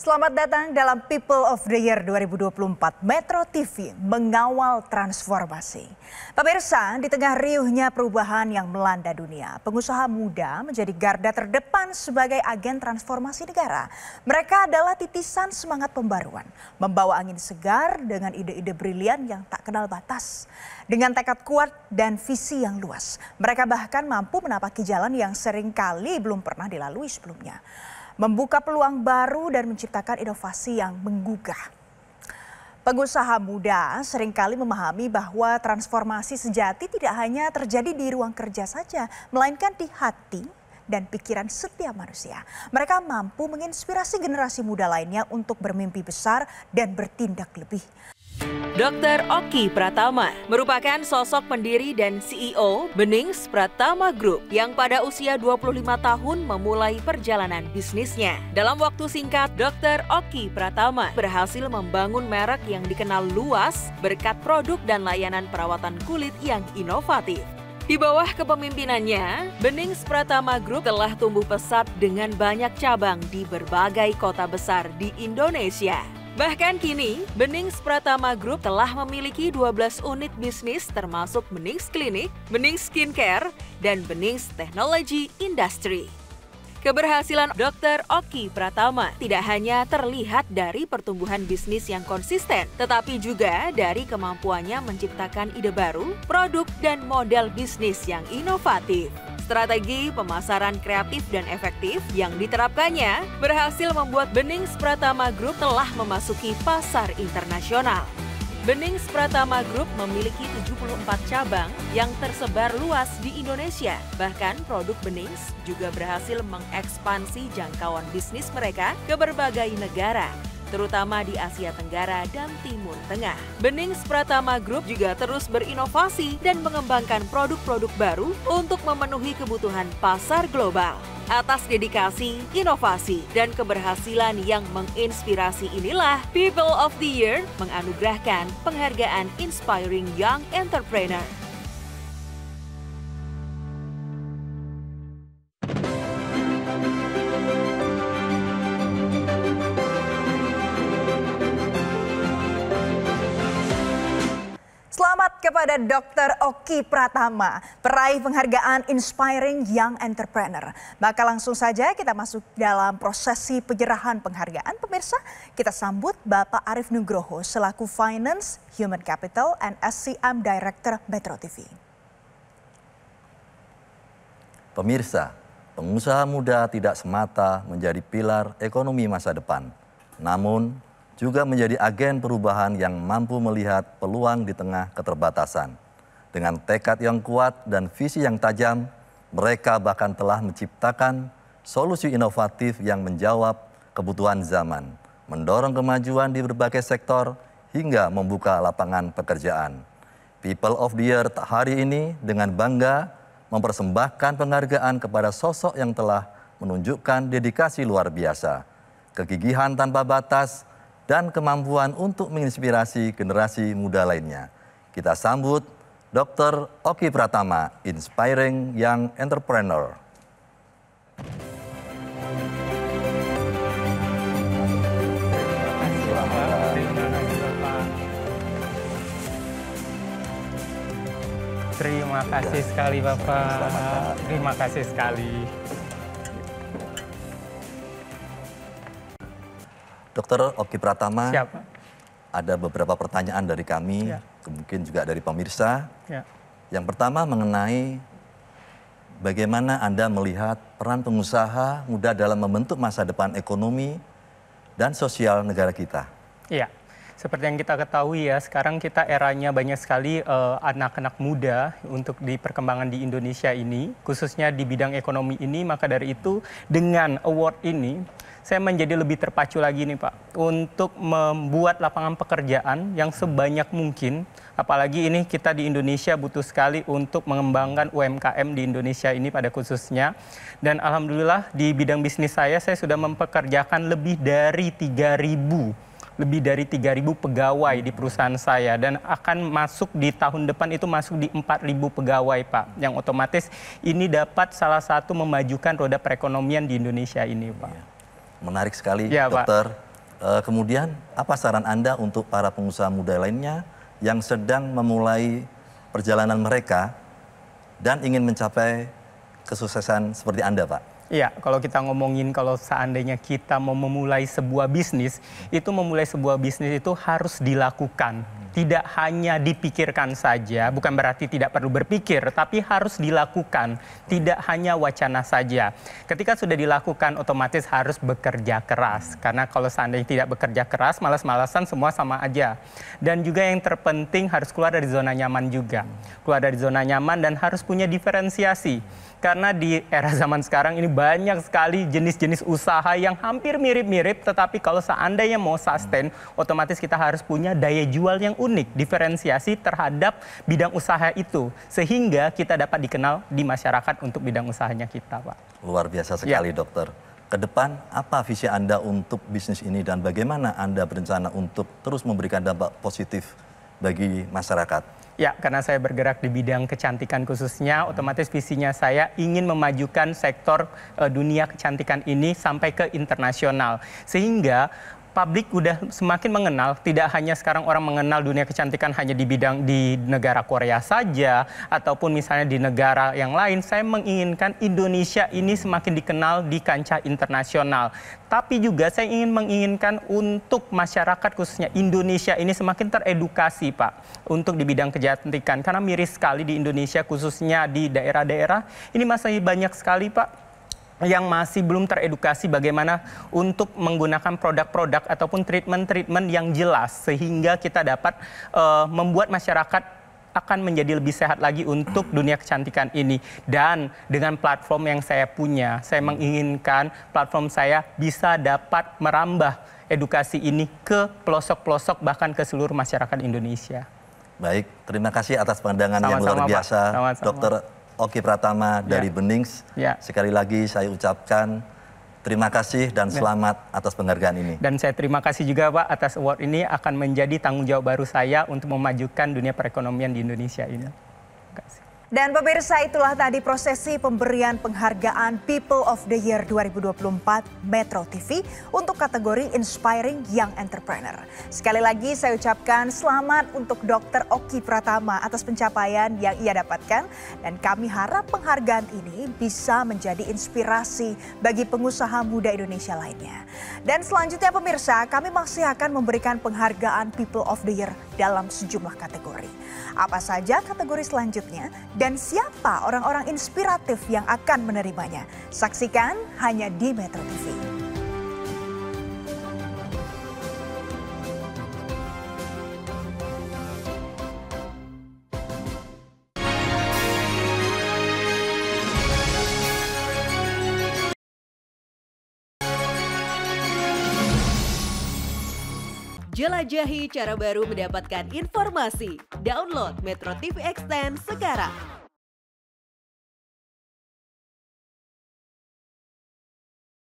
Selamat datang dalam People of the Year 2024. Metro TV mengawal transformasi. Pemirsa, di tengah riuhnya perubahan yang melanda dunia, pengusaha muda menjadi garda terdepan sebagai agen transformasi negara. Mereka adalah titisan semangat pembaruan, membawa angin segar dengan ide-ide brilian yang tak kenal batas. Dengan tekad kuat dan visi yang luas, mereka bahkan mampu menapaki jalan yang seringkali belum pernah dilalui sebelumnya. Membuka peluang baru dan menciptakan inovasi yang menggugah. Pengusaha muda seringkali memahami bahwa transformasi sejati tidak hanya terjadi di ruang kerja saja, melainkan di hati dan pikiran setiap manusia. Mereka mampu menginspirasi generasi muda lainnya untuk bermimpi besar dan bertindak lebih. Dr. Oki Pratama merupakan sosok pendiri dan CEO Benings Pratama Group yang pada usia 25 tahun memulai perjalanan bisnisnya. Dalam waktu singkat, Dr. Oki Pratama berhasil membangun merek yang dikenal luas berkat produk dan layanan perawatan kulit yang inovatif. Di bawah kepemimpinannya, Benings Pratama Group telah tumbuh pesat dengan banyak cabang di berbagai kota besar di Indonesia. Bahkan kini, Benings Pratama Group telah memiliki 12 unit bisnis termasuk Benings Klinik, Benings Skincare, dan Benings Technology Industry. Keberhasilan Dr. Oki Pratama tidak hanya terlihat dari pertumbuhan bisnis yang konsisten, tetapi juga dari kemampuannya menciptakan ide baru, produk, dan model bisnis yang inovatif. Strategi pemasaran kreatif dan efektif yang diterapkannya berhasil membuat Benings Pratama Group telah memasuki pasar internasional. Benings Pratama Group memiliki 74 cabang yang tersebar luas di Indonesia. Bahkan produk Benings juga berhasil mengekspansi jangkauan bisnis mereka ke berbagai negara, terutama di Asia Tenggara dan Timur Tengah. Benings Pratama Group juga terus berinovasi dan mengembangkan produk-produk baru untuk memenuhi kebutuhan pasar global. Atas dedikasi, inovasi, dan keberhasilan yang menginspirasi inilah People of the Year menganugerahkan penghargaan Inspiring Young Entrepreneur. Selamat kepada Dr. Oki Pratama, peraih penghargaan Inspiring Young Entrepreneur. Maka langsung saja kita masuk dalam prosesi penyerahan penghargaan. Pemirsa, kita sambut Bapak Arief Nugroho selaku Finance, Human Capital, and SCM Director Metro TV. Pemirsa, pengusaha muda tidak semata menjadi pilar ekonomi masa depan, namun juga menjadi agen perubahan yang mampu melihat peluang di tengah keterbatasan. Dengan tekad yang kuat dan visi yang tajam, mereka bahkan telah menciptakan solusi inovatif yang menjawab kebutuhan zaman, mendorong kemajuan di berbagai sektor hingga membuka lapangan pekerjaan. People of the Year hari ini dengan bangga mempersembahkan penghargaan kepada sosok yang telah menunjukkan dedikasi luar biasa, kegigihan tanpa batas, dan kemampuan untuk menginspirasi generasi muda lainnya. Kita sambut Dr. Oki Pratama, Inspiring Young Entrepreneur. Terima kasih sekali Bapak. Terima kasih sekali. Dr. Oki Pratama, Siapa? Ada beberapa pertanyaan dari kami, mungkin juga dari pemirsa. Ya. Yang pertama mengenai bagaimana Anda melihat peran pengusaha muda dalam membentuk masa depan ekonomi dan sosial negara kita. Iya, seperti yang kita ketahui ya, sekarang kita eranya banyak sekali anak-anak muda untuk di perkembangan di Indonesia ini, khususnya di bidang ekonomi ini. Maka dari itu dengan award ini, saya menjadi lebih terpacu lagi nih Pak, untuk membuat lapangan pekerjaan yang sebanyak mungkin. Apalagi ini kita di Indonesia butuh sekali untuk mengembangkan UMKM di Indonesia ini pada khususnya. Dan alhamdulillah di bidang bisnis saya sudah mempekerjakan lebih dari 3.000 pegawai di perusahaan saya, dan akan masuk di tahun depan itu masuk di 4.000 pegawai Pak, yang otomatis ini dapat salah satu memajukan roda perekonomian di Indonesia ini Pak. Menarik sekali ya, Dokter. Pak. Kemudian apa saran Anda untuk para pengusaha muda lainnya yang sedang memulai perjalanan mereka dan ingin mencapai kesuksesan seperti Anda, Pak? Iya, kalau kita ngomongin kalau seandainya kita mau memulai sebuah bisnis, itu memulai sebuah bisnis itu harus dilakukan. Tidak hanya dipikirkan saja, bukan berarti tidak perlu berpikir, tapi harus dilakukan. Tidak hanya wacana saja. Ketika sudah dilakukan, otomatis harus bekerja keras. Karena kalau seandainya tidak bekerja keras, malas-malasan semua sama aja. Dan juga yang terpenting harus keluar dari zona nyaman juga. Keluar dari zona nyaman dan harus punya diferensiasi. Karena di era zaman sekarang ini banyak sekali jenis-jenis usaha yang hampir mirip-mirip, tetapi kalau seandainya mau sustain, otomatis kita harus punya daya jual yang unik, diferensiasi terhadap bidang usaha itu, sehingga kita dapat dikenal di masyarakat untuk bidang usahanya kita, Pak. Luar biasa sekali, Dokter. Ke depan, apa visi Anda untuk bisnis ini dan bagaimana Anda berencana untuk terus memberikan dampak positif bagi masyarakat? Ya, karena saya bergerak di bidang kecantikan khususnya, otomatis visinya saya ingin memajukan sektor dunia kecantikan ini sampai ke internasional. Sehingga publik udah semakin mengenal, tidak hanya sekarang orang mengenal dunia kecantikan hanya di bidang di negara Korea saja, ataupun misalnya di negara yang lain. Saya menginginkan Indonesia ini semakin dikenal di kancah internasional. Tapi juga saya menginginkan untuk masyarakat khususnya Indonesia ini semakin teredukasi, Pak, untuk di bidang kecantikan. Karena miris sekali di Indonesia khususnya di daerah-daerah, ini masih banyak sekali, Pak, yang masih belum teredukasi bagaimana untuk menggunakan produk-produk ataupun treatment-treatment yang jelas, sehingga kita dapat membuat masyarakat akan menjadi lebih sehat lagi untuk dunia kecantikan ini. Dan dengan platform yang saya punya, saya menginginkan platform saya bisa dapat merambah edukasi ini ke pelosok-pelosok bahkan ke seluruh masyarakat Indonesia. Baik, terima kasih atas pandangan yang Sama-sama, luar biasa, Pak. Dr. Oki Pratama dari Benings. Sekali lagi saya ucapkan terima kasih dan selamat atas penghargaan ini. Dan saya terima kasih juga, Pak, atas award ini akan menjadi tanggung jawab baru saya untuk memajukan dunia perekonomian di Indonesia ini. Terima kasih. Dan pemirsa, itulah tadi prosesi pemberian penghargaan People of the Year 2024 Metro TV untuk kategori Inspiring Young Entrepreneur. Sekali lagi saya ucapkan selamat untuk Dr. Oki Pratama atas pencapaian yang ia dapatkan. Dan kami harap penghargaan ini bisa menjadi inspirasi bagi pengusaha muda Indonesia lainnya. Dan selanjutnya pemirsa, kami masih akan memberikan penghargaan People of the Year dalam sejumlah kategori. Apa saja kategori selanjutnya dan siapa orang-orang inspiratif yang akan menerimanya? Saksikan hanya di Metro TV. Jelajahi cara baru mendapatkan informasi. Download Metro TV Extend sekarang.